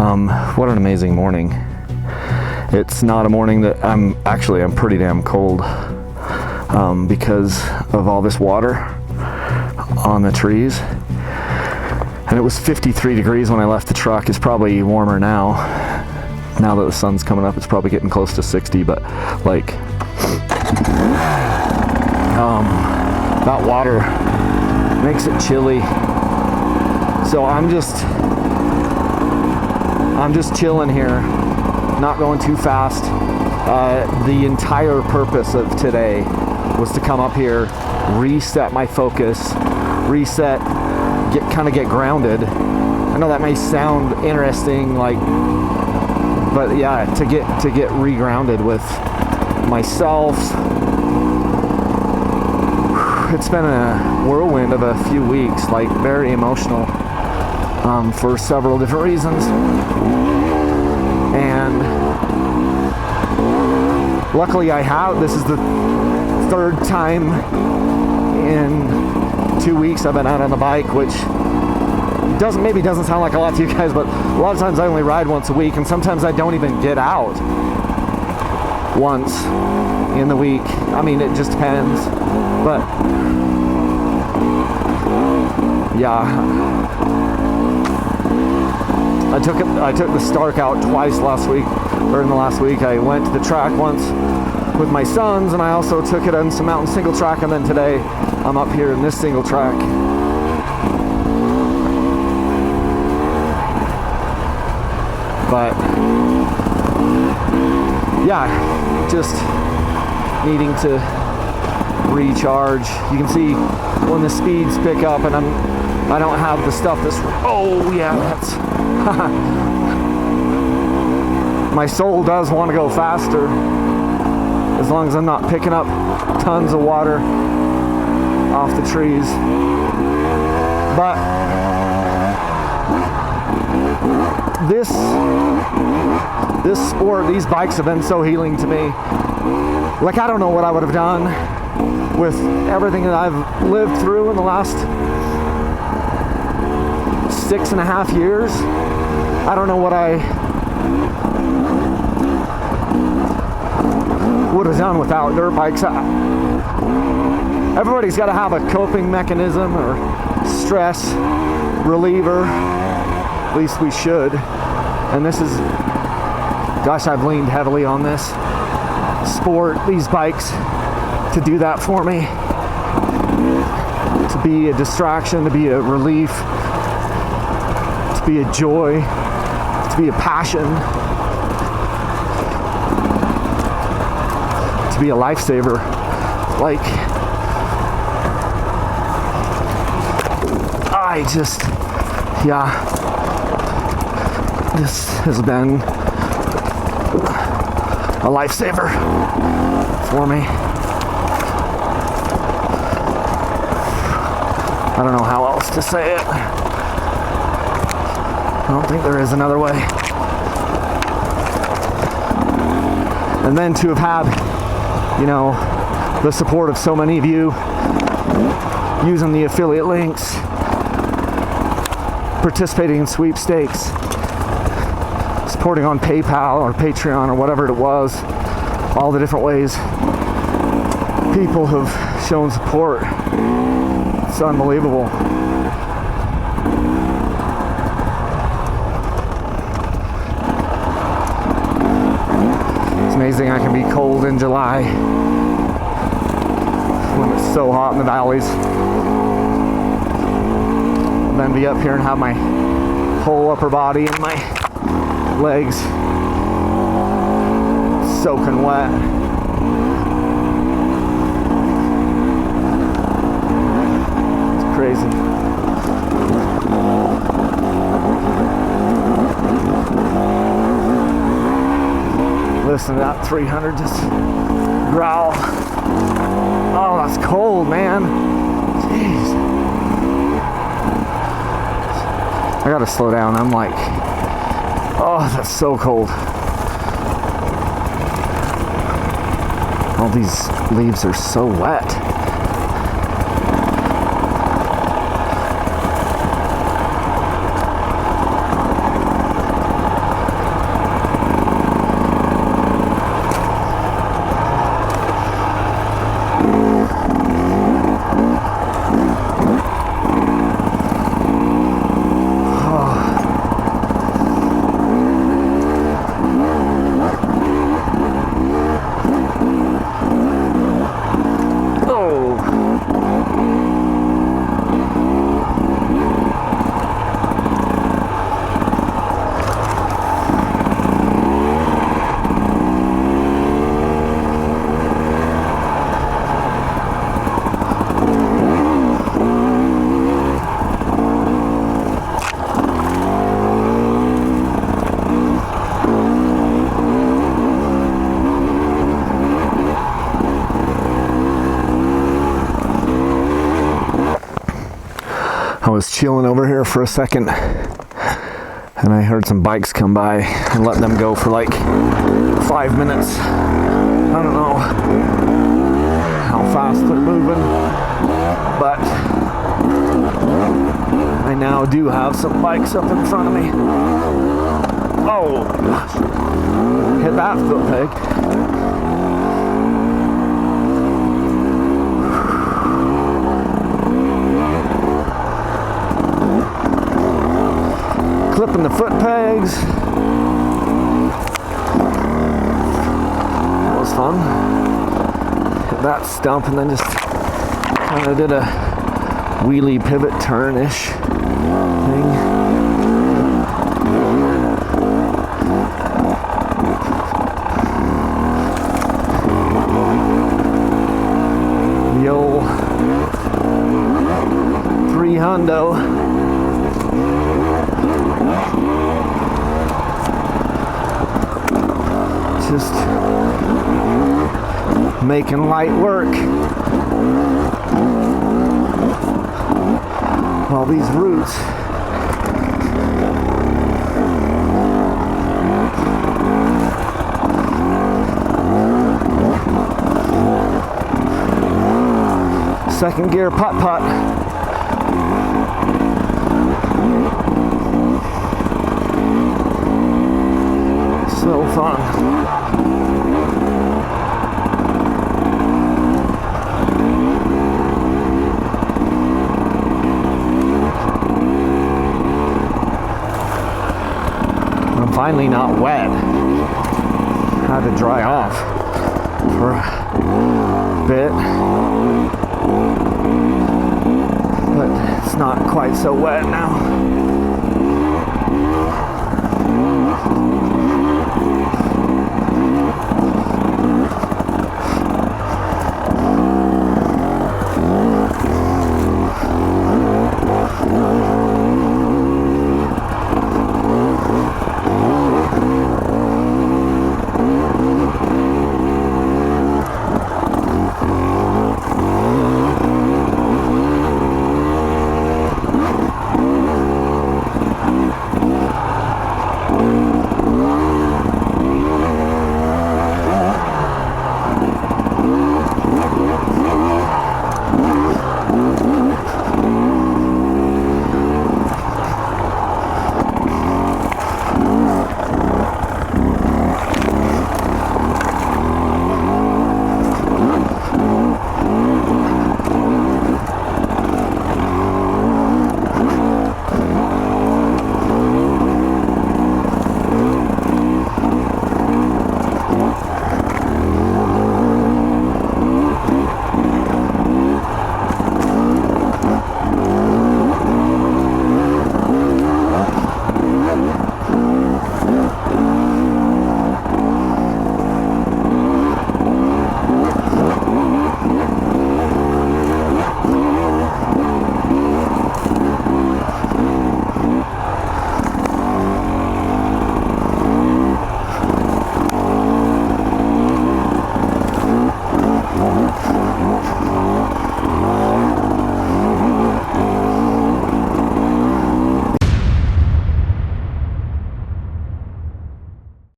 What an amazing morning. It's not a morning that I'm pretty damn cold because of all this water on the trees. And it was 53 degrees when I left the truck. It's probably warmer now. Now that the sun's coming up, it's probably getting close to 60, but like, that water makes it chilly. So I'm just chilling here, not going too fast. The entire purpose of today was to come up here, reset my focus, get grounded. I know that may sound interesting, but yeah, to get re-grounded with myself. It's been a whirlwind of a few weeks, very emotional, for several different reasons. And luckily this is the third time in 2 weeks I've been out on the bike, which maybe doesn't sound like a lot to you guys, but a lot of times I only ride once a week, and sometimes I don't even get out once in the week. I mean, it just depends, but yeah. I took the Stark out twice last week, or in the last week. I went to the track once with my sons, and I also took it on some mountain single track, and then today I'm up here in this single track. But yeah, just needing to recharge. You can see when the speeds pick up, and I don't have the stuff that's, oh yeah, that's my soul does want to go faster, as long as I'm not picking up tons of water off the trees. But this sport, these bikes have been so healing to me. I don't know what I would have done with everything that I've lived through in the last 6.5 years. I don't know what I would have done without dirt bikes. Everybody's got to have a coping mechanism or stress reliever. At least we should. And this is, gosh, I've leaned heavily on this sport, these bikes, to do that for me. To be a distraction, to be a relief, to be a joy, to be a passion, to be a lifesaver. This has been a lifesaver for me. I don't know how else to say it. I don't think there is another way. And then to have had, the support of so many of you using the affiliate links, participating in sweepstakes, supporting on PayPal or Patreon or whatever it was, all the different ways people have shown support. It's unbelievable. It's amazing I can be cold in July when it's so hot in the valleys, and then be up here and have my whole upper body and my legs soaking wet. It's crazy. Listen to that 300 just growl. Oh, that's cold, man. Jeez. I gotta slow down. I'm oh, that's so cold. All these leaves are so wet. was chilling over here for a second, and I heard some bikes come by and let them go for like 5 minutes. I don't know how fast they're moving, but I now do have some bikes up in front of me. Oh, hit that foot peg. Clipping the foot pegs. That was fun. Hit that stump and then just kind of did a wheelie pivot turn-ish thing. The old 3 hundo. Just making light work. All these roots. Second gear putt-putt. So fun. I'm finally not wet. Had to dry off for a bit, but it's not quite so wet now.